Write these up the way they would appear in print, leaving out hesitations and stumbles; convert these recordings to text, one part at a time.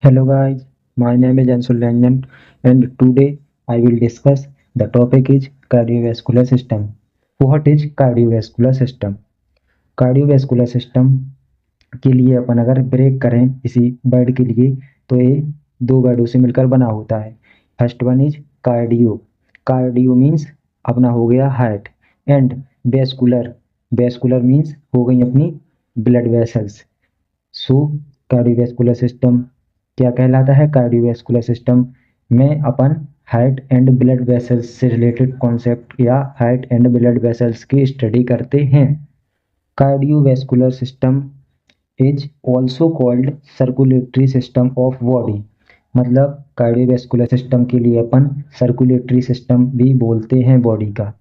Hello guys, my name is Anshul Ranjan and today I will discuss the topic is cardiovascular system. What is cardiovascular system? Cardiovascular system के लिए अपन अगर break करें इसी word के लिए तो ये दो वर्डों से मिलकर बना होता है। First one is cardio. Cardio means अपना हो गया heart and vascular. Vascular means हो गई अपनी ब्लड वेसल्स। सो कार्डियोवैस्कुलर सिस्टम क्या कहलाता है? कार्डियोवैस्कुलर सिस्टम में अपन हार्ट एंड ब्लड वेसल्स से रिलेटेड कॉन्सेप्ट या हार्ट एंड ब्लड वेसल्स की स्टडी करते हैं। Cardiovascular system is also called circulatory system of body. मतलब कार्डियोवैस्कुलर सिस्टम के लिए अपन सर्कुलेटरी सिस्टम भी बोलते हैं बॉडी का।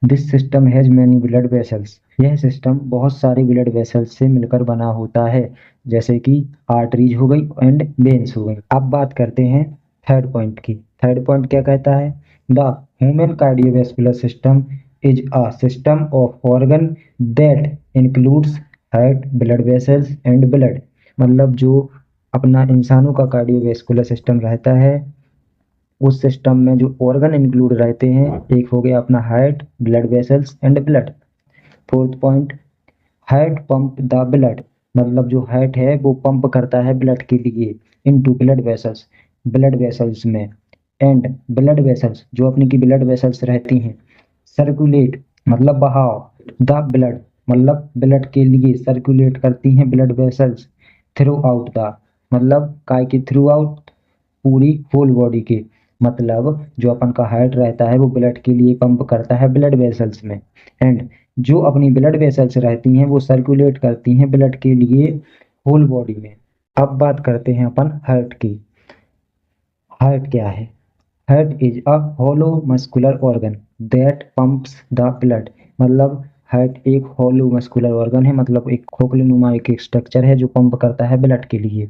This system has many blood vessels. यह सिस्टम बहुत सारे ब्लड वेसल्स से मिलकर बना होता है, जैसे कि आर्टरीज हो गई एंड वेन्स हो गई। अब बात करते हैं थर्ड पॉइंट की। थर्ड पॉइंट क्या कहता है? The human cardiovascular system is a system of organ that includes heart, blood vessels and blood. मतलब जो अपना इंसानों का कार्डियोवैस्कुलर सिस्टम रहता है उस सिस्टम में जो ऑर्गन इंक्लूड रहते हैं, एक हो गया अपना heart, blood vessels and blood. Fourth point, heart pump the blood. मतलब जो हार्ट है वो पंप करता है ब्लड के लिए into blood vessels, blood vessels में। एंड ब्लड वेसल्स जो अपनी की ब्लड वेसल्स रहती हैं, सर्कुलेट मतलब बहाव, द ब्लड मतलब ब्लड के लिए सर्कुलेट करती हैं blood vessels through out the, मतलब काय की थ्रू आउट, पूरी होल बॉडी के। मतलब जो अपन का हार्ट रहता है वो ब्लड के लिए पंप करता है ब्लड वेसल्स में एंड जो अपनी ब्लड वेसल्स रहती हैं वो सर्कुलेट करती हैं ब्लड के लिए होल बॉडी में। अब बात करते हैं अपन हार्ट की। हार्ट क्या है? Heart is a hollow muscular organ that pumps the blood. मतलब हार्ट एक हॉलो मस्कुलर ऑर्गन है, मतलब एक खोखले नुमा एक स्ट्रक्चर है जो पंप करता है ब्लड के लिए।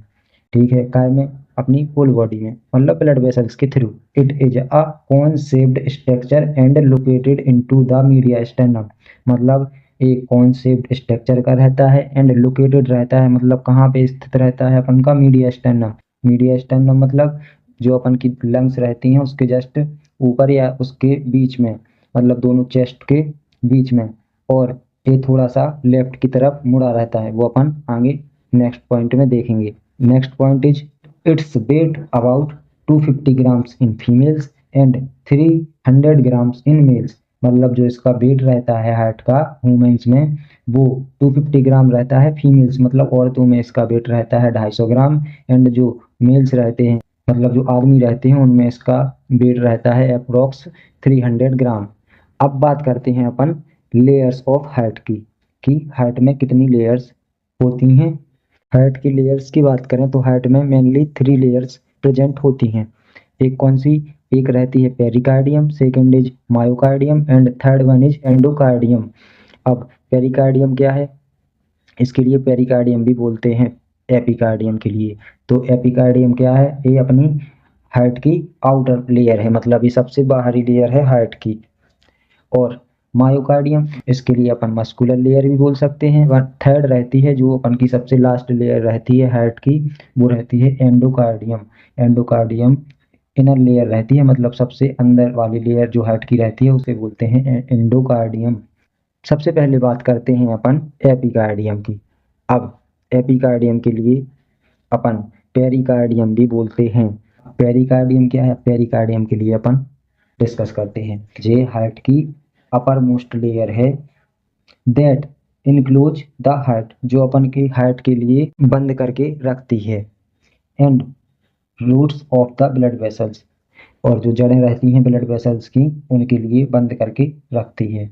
ठीक है, काय में? अपनी होल बॉडी में, मतलब ब्लड वेसल्स के through. It is a cone shaped structure and located into the media stannum. मतलब एक कोन शेप्ड स्ट्रक्चर का रहता है एंड लोकेटेड रहता है, मतलब कहाँ पे स्थित रहता है अपन का? Media stannum. मीडिया स्टेनम मतलब जो अपन की लंग्स रहती हैं उसके जस्ट ऊपर या उसके बीच में, मतलब दोनों चेस्ट के बीच में। और ये थोड़ा सा लेफ्ट की तरफ मुड़ा रहता है, वो अपन आगे नेक्स्ट पॉइंट में देखेंगे। Next point is its weight about 250 grams in females and 300 grams in males. मतलब जो इसका वेट रहता है हार्ट का वुमेन्स में वो 250 ग्राम रहता है, फीमेल्स मतलब औरतों में इसका वेट रहता है 250 ग्राम एंड जो मेल्स रहते हैं मतलब जो आदमी रहते हैं उनमें इसका वेट रहता है अप्रोक्स 300 ग्राम। अब बात करते हैं अपन लेयर्स ऑफ हार्ट की, कि हार्ट में कितनी लेयर्स होती हैं। हार्ट की लेयर्स की बात करें तो हार्ट में मेनली 3 लेयर्स प्रेजेंट होती हैं। एक कौन सी? एक रहती है pericardium, second is myocardium and third one is endocardium. अब पेरिकार्डियम क्या है? इसके लिए पेरिकार्डियम भी बोलते हैं एपिकार्डियम के लिए। तो एपिकार्डियम क्या है? ये अपनी हार्ट की आउटर लेयर है, मतलब ये सबसे बाहरी लेयर है हार्ट की। और मायोकार्डियम इसके लिए अपन मस्कुलर लेयर भी बोल सकते हैं। वन थर्ड रहती है जो अपन की सबसे लास्ट लेयर रहती है हार्ट की, वो रहती है एंडोकार्डियम। एंडोकार्डियम इनर लेयर रहती है, मतलब सबसे अंदर वाली लेयर जो हार्ट की रहती है उसे बोलते हैं एंडोकार्डियम। सबसे पहले बात करते हैं अपन एपिकार्डियम की। अब एपिकार्डियम के लिए अपन पेरिकार्डियम भी बोलते हैं। पेरिकार्डियम क्या है? पेरिकार्डियम के लिए अपन डिस्कस करते हैं। ये हार्ट की अपर मोस्ट लेयर है दैट इनक्लोज द हार्ट, जो अपन के हार्ट के लिए बंद करके रखती है and roots of the blood vessels, और जो जड़ें रहती हैं ब्लड वेसल्स की उनके लिए बंद करके रखती है।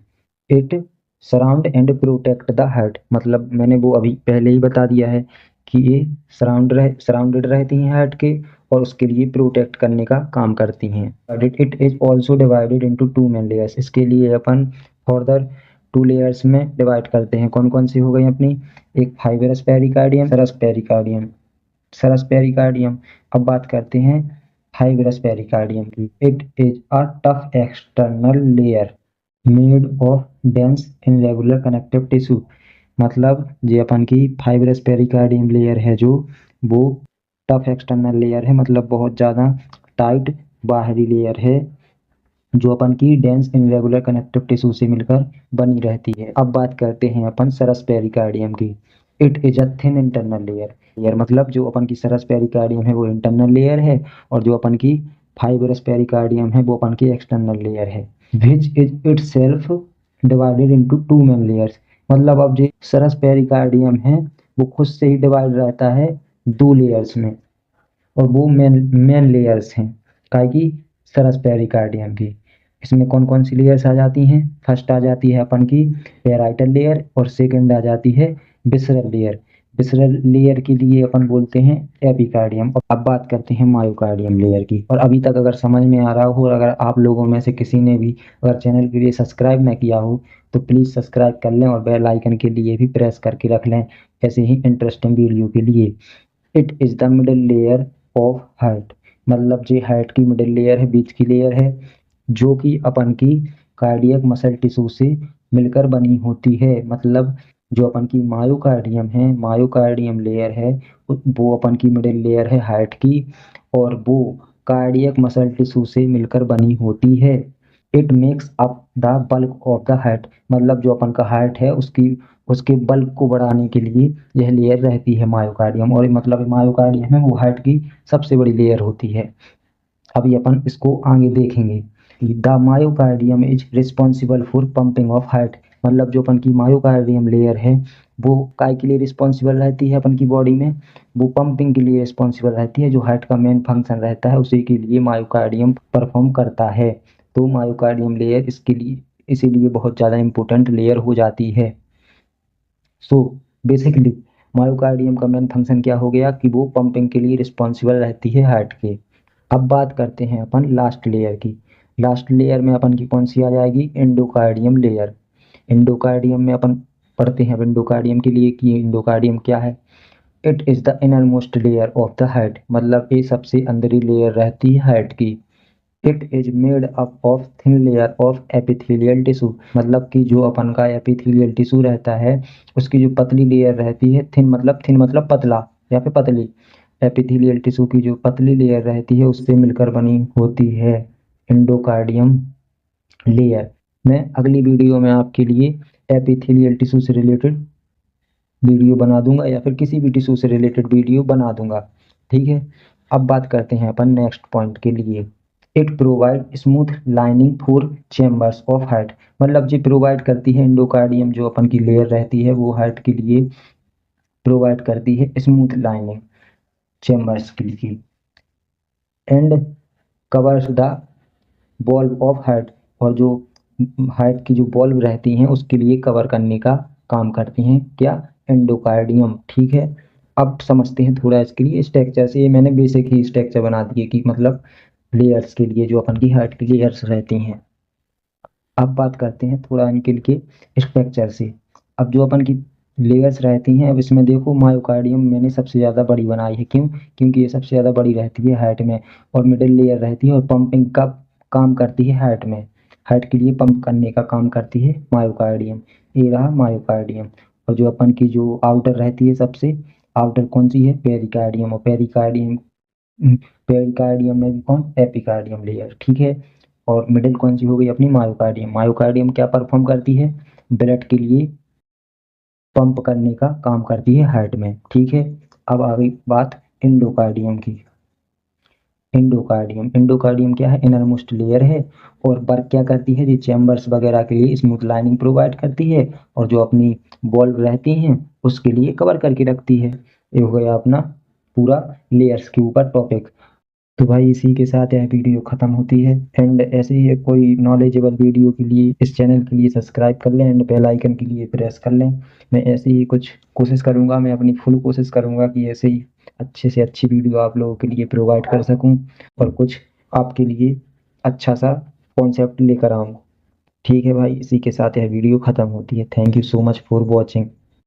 It surround and protect the heart. मतलब मैंने वो अभी पहले ही बता दिया है कि ये सराउंडेड रहती हैं हार्ट के और उसके लिए प्रोटेक्ट करने का काम करती हैं। It is also divided into 2 main layers. इसके लिए अपन फर्दर 2 लेयर्स में डिवाइड करते हैं। कौन कौन सी हो गई अपनी? एक फाइब्रस पेरिकार्डियम, सरस पेरिकार्डियम। सरस पेरिकार्डियम। अब बात करते हैं फाइब्रस पेरिकार्डियम की। It is a tough external layer made of dense irregular connective tissue. मतलब जो अपन की फाइब्रस पेरिकार्डियम लेयर है जो वो टफ एक्सटर्नल लेयर है, मतलब बहुत ज़्यादा टाइट बाहरी लेयर है जो अपन की डेंस इनरेगुलर कनेक्टिव टिश्यू से मिलकर बनी रहती है। अब बात करते हैं अपन सरस पेरिकार्डियम की। It is a thin internal layer मतलब जो अपन की सरस पेरिकार्डियम है वो इंटरनल लेयर है, और जो अपन की फाइब्रस पेरिकार्डियम है वो अपन की एक्सटर्नल लेयर है। Which is it self divided into two main layers, मतलब अब जो सरस पेरिकार्डियम है वो खुद से ही डिवाइड रहता है दो लेयर्स में, और वो मेन लेयर्स हैं काय की सरस पेरिकार्डियम की। इसमें कौन कौन सी लेयर्स आ जाती हैं? फर्स्ट आ जाती है अपन की पेराइटल लेयर, और सेकंड आ जाती है विसरल लेयर। विसरल लेयर के लिए अपन बोलते हैं एपिकार्डियम। और अब बात करते हैं मायोकार्डियम लेयर की। और अभी तक अगर समझ में आ रहा हो, और अगर आप लोगों में से किसी ने भी अगर चैनल के लिए सब्सक्राइब ना किया हो तो प्लीज़ सब्सक्राइब कर लें और बेल आइकन के लिए भी प्रेस करके रख लें ऐसे ही इंटरेस्टिंग वीडियो के लिए। It is the middle layer of heart, मतलब जो हार्ट की मिडल लेयर है, बीच की लेयर है, जो कि अपन की कार्डियक मसल टिश्यू से मिलकर बनी होती है। मतलब जो अपन की मायोकार्डियम है, मायोकार्डियम लेयर है, वो अपन की मिडिल लेयर है हार्ट की, और वो कार्डियक मसल टिश्यू से मिलकर बनी होती है। It makes up the bulk of the heart, मतलब जो अपन का हार्ट है उसकी उसके बल्क को बढ़ाने के लिए यह लेयर रहती है मायोकार्डियम, और मतलब मायोकार्डियम है वो हार्ट की सबसे बड़ी लेयर होती है। अभी अपन इसको आगे देखेंगे। The myocardium is responsible for pumping of heart, मतलब जो अपन की मायोकार्डियम लेयर है वो काय के लिए रिस्पॉन्सिबल रहती है अपन की बॉडी में? वो पंपिंग के लिए रिस्पॉन्सिबल रहती है। जो हार्ट का मेन फंक्शन रहता है उसी के लिए मायोकार्डियम परफॉर्म करता है। तो मायोकार्डियम लेयर इसके लिए इसीलिए बहुत ज़्यादा इंपॉर्टेंट लेयर हो जाती है। सो बेसिकली मायोकार्डियम का मेन फंक्शन क्या हो गया कि वो पंपिंग के लिए रिस्पॉन्सिबल रहती है हार्ट के। अब बात करते हैं अपन लास्ट लेयर की। लास्ट लेयर में अपन की कौन सी आ जाएगी? Endocardium layer. एंडोकार्डियम में अपन पढ़ते हैं एंडोकार्डियम के लिए कि एंडोकार्डियम क्या है। It is the inner most layer of the heart, मतलब ये सबसे अंदरी लेयर रहती है हार्ट की। It is made up of thin layer of epithelial tissue, मतलब कि जो अपन का एपिथेलियल टिश्यू रहता है उसकी जो पतली लेयर रहती है, थिन मतलब पतला या फिर पतली, एपिथेलियल टिश्यू की जो पतली लेयर रहती है उससे मिलकर बनी होती है एंडोकार्डियम लेयर। मैं अगली वीडियो में आपके लिए एपिथेलियल टिश्यू से रिलेटेड वीडियो बना दूंगा, या फिर किसी भी टिश्यू से रिलेटेड वीडियो बना दूंगा। ठीक है, अब बात करते हैं अपन नेक्स्ट पॉइंट के लिए। It provide smooth lining for chambers of heart, मतलब जी प्रोवाइड करती है एंडोकार्डियम जो अपन की लेयर रहती है वो हार्ट के लिए प्रोवाइड करती है स्मूथ लाइनिंग चेम्बर्स के लिए। And covers the valve of heart, और जो हार्ट की जो बॉल्व रहती हैं उसके लिए कवर करने का काम करती हैं क्या? एंडोकार्डियम। ठीक है, अब समझते हैं थोड़ा इसके लिए स्ट्रक्चर से। ये मैंने बेसिक ही स्ट्रक्चर बना दिए कि मतलब लेयर्स के लिए जो अपन की हार्ट की लेयर्स रहती हैं। अब बात करते हैं थोड़ा इनके लिए स्ट्रक्चर से। अब जो अपन की लेयर्स रहती हैं, अब इसमें देखो मायोकार्डियम मैंने सबसे ज़्यादा बड़ी बनाई है, क्यों? क्योंकि ये सबसे ज़्यादा बड़ी रहती है हार्ट में, और मिडिल लेयर रहती है और पंपिंग का काम करती है हार्ट में। हार्ट के लिए पंप करने का काम करती है मायोकार्डियम। ये रहा मायोकार्डियम। और जो अपन की जो आउटर रहती है सबसे आउटर कौन सी है? पेरिकार्डियम। और पेरिकार्डियम पेरिकार्डियम में भी कौन? Epicardium layer. ठीक है, और मिडिल कौन सी हो गई अपनी? मायोकार्डियम। मायोकार्डियम क्या परफॉर्म करती है? ब्लड के लिए पंप करने का काम करती है हार्ट में। ठीक है, अब आ गई बात एंडोकार्डियम की। एंडोकार्डियम, एंडोकार्डियम क्या है? इनर मोस्ट लेयर है, और वर्क क्या करती है? ये चैम्बर्स वगैरह के लिए स्मूथ लाइनिंग प्रोवाइड करती है, और जो अपनी बॉल्व रहती हैं उसके लिए कवर करके रखती है। ये हो गया अपना पूरा लेयर्स के ऊपर टॉपिक। तो भाई इसी के साथ यह वीडियो ख़त्म होती है। एंड ऐसे ही कोई नॉलेजेबल वीडियो के लिए इस चैनल के लिए सब्सक्राइब कर लें एंड बेल आइकन के लिए प्रेस कर लें। मैं ऐसे ही कुछ कोशिश करूँगा, मैं अपनी फुल कोशिश करूँगा कि ऐसे ही अच्छे से अच्छी वीडियो आप लोगों के लिए प्रोवाइड कर सकूँ, और कुछ आपके लिए अच्छा सा कॉन्सेप्ट लेकर आऊँ। ठीक है भाई, इसी के साथ यह वीडियो ख़त्म होती है। Thank you so much for watching.